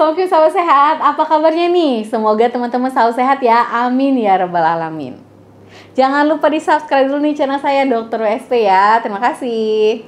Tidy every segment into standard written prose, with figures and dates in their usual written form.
Assalamualaikum sahabat sehat, apa kabarnya nih? Semoga teman-teman selalu sehat ya, amin ya rabbal alamin. Jangan lupa di subscribe dulu nih channel saya Dr. WSP ya, terima kasih.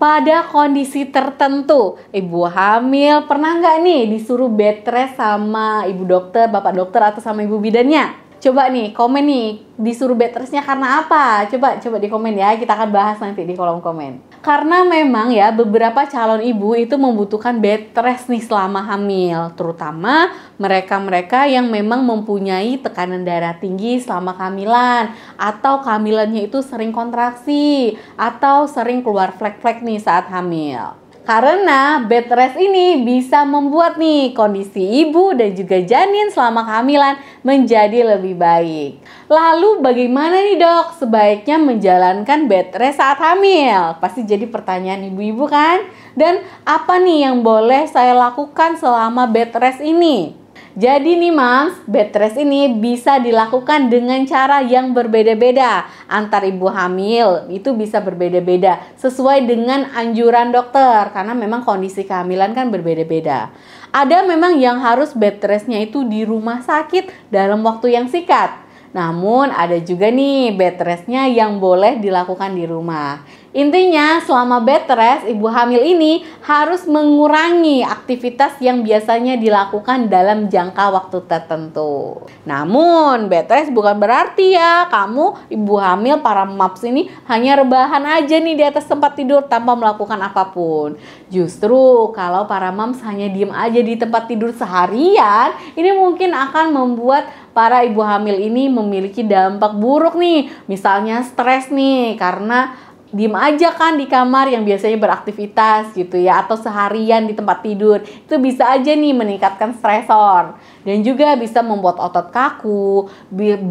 Pada kondisi tertentu, ibu hamil pernah nggak nih disuruh bed rest sama ibu dokter, bapak dokter, atau sama ibu bidannya? Coba nih, komen nih, disuruh bed restnya karena apa? Coba di komen ya, kita akan bahas nanti di kolom komen. Karena memang ya, beberapa calon ibu itu membutuhkan bed rest nih selama hamil. Terutama mereka-mereka yang memang mempunyai tekanan darah tinggi selama kehamilan. Atau kehamilannya itu sering kontraksi, atau sering keluar flek-flek nih saat hamil. Karena bed rest ini bisa membuat nih kondisi ibu dan juga janin selama kehamilan menjadi lebih baik. Lalu bagaimana nih dok sebaiknya menjalankan bed rest saat hamil? Pasti jadi pertanyaan ibu-ibu kan? Dan apa nih yang boleh saya lakukan selama bed rest ini? Jadi nih moms, bed rest ini bisa dilakukan dengan cara yang berbeda-beda. Antar ibu hamil itu bisa berbeda-beda sesuai dengan anjuran dokter. Karena memang kondisi kehamilan kan berbeda-beda. Ada memang yang harus bed restnya itu di rumah sakit dalam waktu yang singkat. Namun ada juga nih bed restnya yang boleh dilakukan di rumah. Intinya selama bed rest ibu hamil ini harus mengurangi aktivitas yang biasanya dilakukan dalam jangka waktu tertentu. Namun bed rest bukan berarti ya kamu ibu hamil para moms ini hanya rebahan aja nih di atas tempat tidur tanpa melakukan apapun. Justru kalau para moms hanya diem aja di tempat tidur seharian, ini mungkin akan membuat para ibu hamil ini memiliki dampak buruk nih. Misalnya stres nih karena diem aja kan di kamar yang biasanya beraktivitas gitu ya, atau seharian di tempat tidur. Itu bisa aja nih meningkatkan stresor dan juga bisa membuat otot kaku,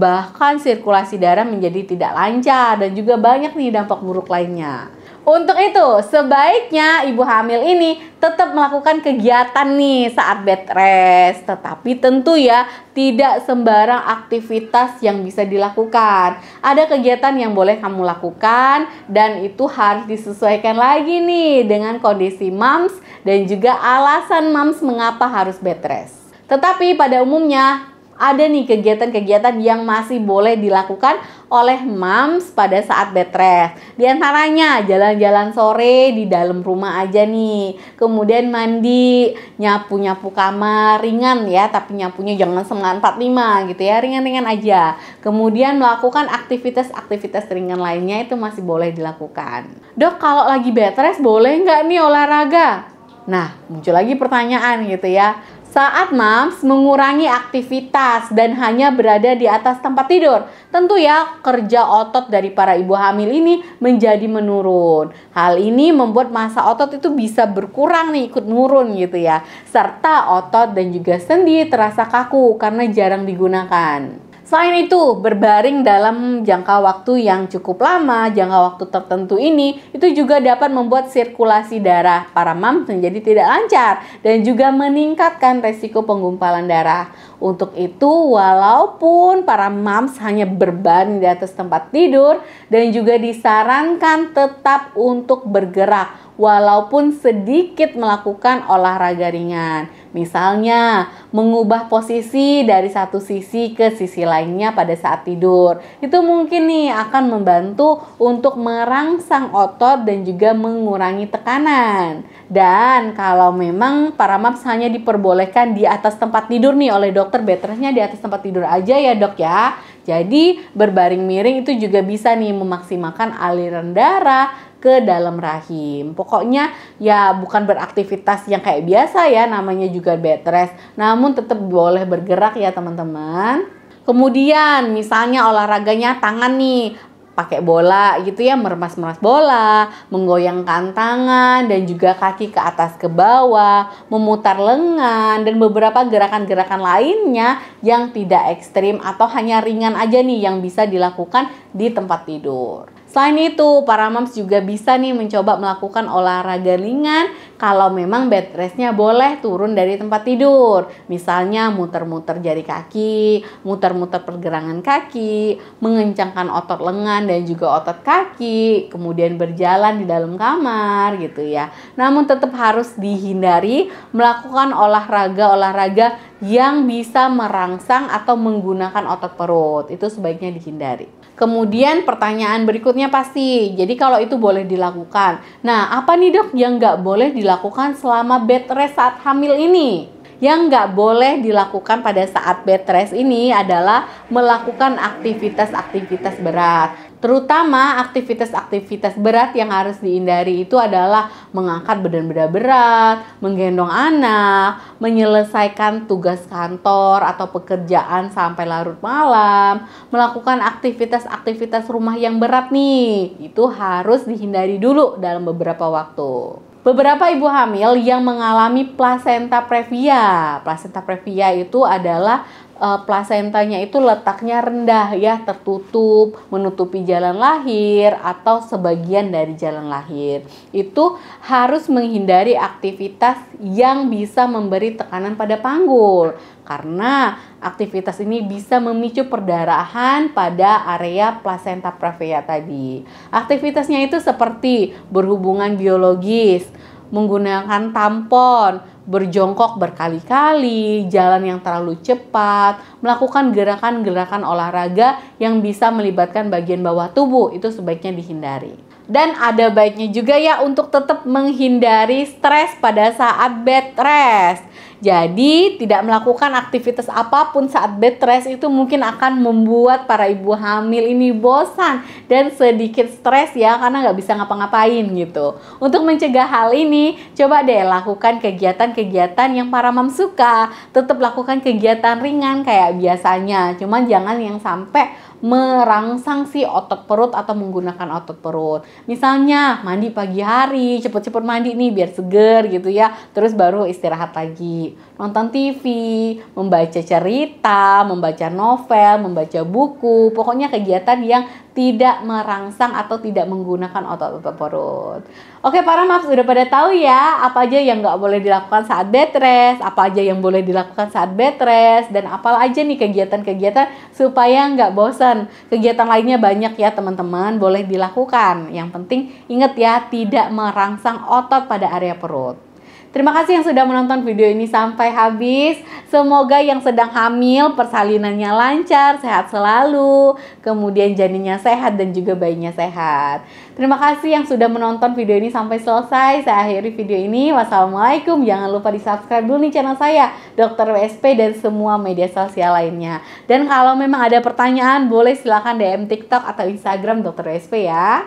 bahkan sirkulasi darah menjadi tidak lancar dan juga banyak nih dampak buruk lainnya. Untuk itu, sebaiknya ibu hamil ini tetap melakukan kegiatan nih saat bed rest. Tetapi tentu ya, tidak sembarang aktivitas yang bisa dilakukan. Ada kegiatan yang boleh kamu lakukan dan itu harus disesuaikan lagi nih dengan kondisi moms dan juga alasan moms mengapa harus bed rest. Tetapi pada umumnya, ada nih kegiatan-kegiatan yang masih boleh dilakukan oleh moms pada saat bed rest. Di antaranya jalan-jalan sore di dalam rumah aja nih. Kemudian mandi, nyapu-nyapu kamar ringan ya, tapi nyapunya jangan semangat 45 gitu ya, ringan-ringan aja. Kemudian melakukan aktivitas-aktivitas ringan lainnya itu masih boleh dilakukan. Dok, kalau lagi bed rest boleh nggak nih olahraga? Nah, muncul lagi pertanyaan gitu ya. Saat moms mengurangi aktivitas dan hanya berada di atas tempat tidur, tentu ya kerja otot dari para ibu hamil ini menjadi menurun. Hal ini membuat massa otot itu bisa berkurang nih, ikut nurun gitu ya. Serta otot dan juga sendi terasa kaku karena jarang digunakan. Selain itu, berbaring dalam jangka waktu yang cukup lama, jangka waktu tertentu ini, itu juga dapat membuat sirkulasi darah para moms menjadi tidak lancar dan juga meningkatkan resiko penggumpalan darah. Untuk itu, walaupun para moms hanya berbaring di atas tempat tidur dan juga disarankan tetap untuk bergerak, walaupun sedikit melakukan olahraga ringan. Misalnya, mengubah posisi dari satu sisi ke sisi lainnya pada saat tidur. Itu mungkin nih akan membantu untuk merangsang otot dan juga mengurangi tekanan. Dan kalau memang para moms hanya diperbolehkan di atas tempat tidur nih oleh dokter, bed restnya di atas tempat tidur aja ya dok ya. Jadi berbaring miring itu juga bisa nih memaksimalkan aliran darah ke dalam rahim. Pokoknya ya bukan beraktivitas yang kayak biasa ya, namanya juga bed rest. Namun tetap boleh bergerak ya teman-teman. Kemudian misalnya olahraganya tangan nih, pakai bola gitu ya, meremas-meras bola, menggoyangkan tangan dan juga kaki ke atas ke bawah, memutar lengan dan beberapa gerakan-gerakan lainnya yang tidak ekstrim atau hanya ringan aja nih yang bisa dilakukan di tempat tidur. Selain itu, para moms juga bisa nih mencoba melakukan olahraga ringan kalau memang bed restnya boleh turun dari tempat tidur. Misalnya muter-muter jari kaki, muter-muter pergelangan kaki, mengencangkan otot lengan dan juga otot kaki, kemudian berjalan di dalam kamar gitu ya. Namun tetap harus dihindari melakukan olahraga yang bisa merangsang atau menggunakan otot perut. Itu sebaiknya dihindari. Kemudian pertanyaan berikutnya pasti, jadi kalau itu boleh dilakukan. Nah, apa nih dok yang nggak boleh dilakukan selama bed rest saat hamil ini? Yang nggak boleh dilakukan pada saat bed rest ini adalah melakukan aktivitas-aktivitas berat. Terutama aktivitas-aktivitas berat yang harus dihindari itu adalah mengangkat benda-benda berat, menggendong anak, menyelesaikan tugas kantor atau pekerjaan sampai larut malam, melakukan aktivitas-aktivitas rumah yang berat nih. Itu harus dihindari dulu dalam beberapa waktu. Beberapa ibu hamil yang mengalami plasenta previa. Plasenta previa itu adalah plasentanya itu letaknya rendah ya, tertutup, menutupi jalan lahir atau sebagian dari jalan lahir. Itu harus menghindari aktivitas yang bisa memberi tekanan pada panggul, karena aktivitas ini bisa memicu perdarahan pada area plasenta previa tadi. Aktivitasnya itu seperti berhubungan biologis, menggunakan tampon, berjongkok berkali-kali, jalan yang terlalu cepat, melakukan gerakan-gerakan olahraga yang bisa melibatkan bagian bawah tubuh, itu sebaiknya dihindari. Dan ada baiknya juga ya untuk tetap menghindari stres pada saat bed rest. Jadi tidak melakukan aktivitas apapun saat bed rest itu mungkin akan membuat para ibu hamil ini bosan dan sedikit stres ya, karena nggak bisa ngapa-ngapain gitu. Untuk mencegah hal ini, coba deh lakukan kegiatan-kegiatan yang para mom suka. Tetap lakukan kegiatan ringan kayak biasanya, cuman jangan yang sampai merangsang si otot perut atau menggunakan otot perut. Misalnya mandi pagi hari, cepet-cepet mandi nih biar seger gitu ya. Terus baru istirahat lagi. Nonton TV, membaca cerita, membaca novel, membaca buku. Pokoknya kegiatan yang tidak merangsang atau tidak menggunakan otot-otot perut. Oke, para moms udah pada tahu ya apa aja yang nggak boleh dilakukan saat bed rest, apa aja yang boleh dilakukan saat bed rest, dan apa aja nih kegiatan-kegiatan supaya nggak bosan. Kegiatan lainnya banyak ya teman-teman, boleh dilakukan. Yang penting ingat ya, tidak merangsang otot pada area perut. Terima kasih yang sudah menonton video ini sampai habis. Semoga yang sedang hamil persalinannya lancar, sehat selalu, kemudian janinnya sehat dan juga bayinya sehat. Terima kasih yang sudah menonton video ini sampai selesai. Saya akhiri video ini. Wassalamualaikum. Jangan lupa di subscribe dulu nih channel saya, Dr. WSP, dan semua media sosial lainnya. Dan kalau memang ada pertanyaan, boleh silakan DM TikTok atau Instagram Dr. WSP ya.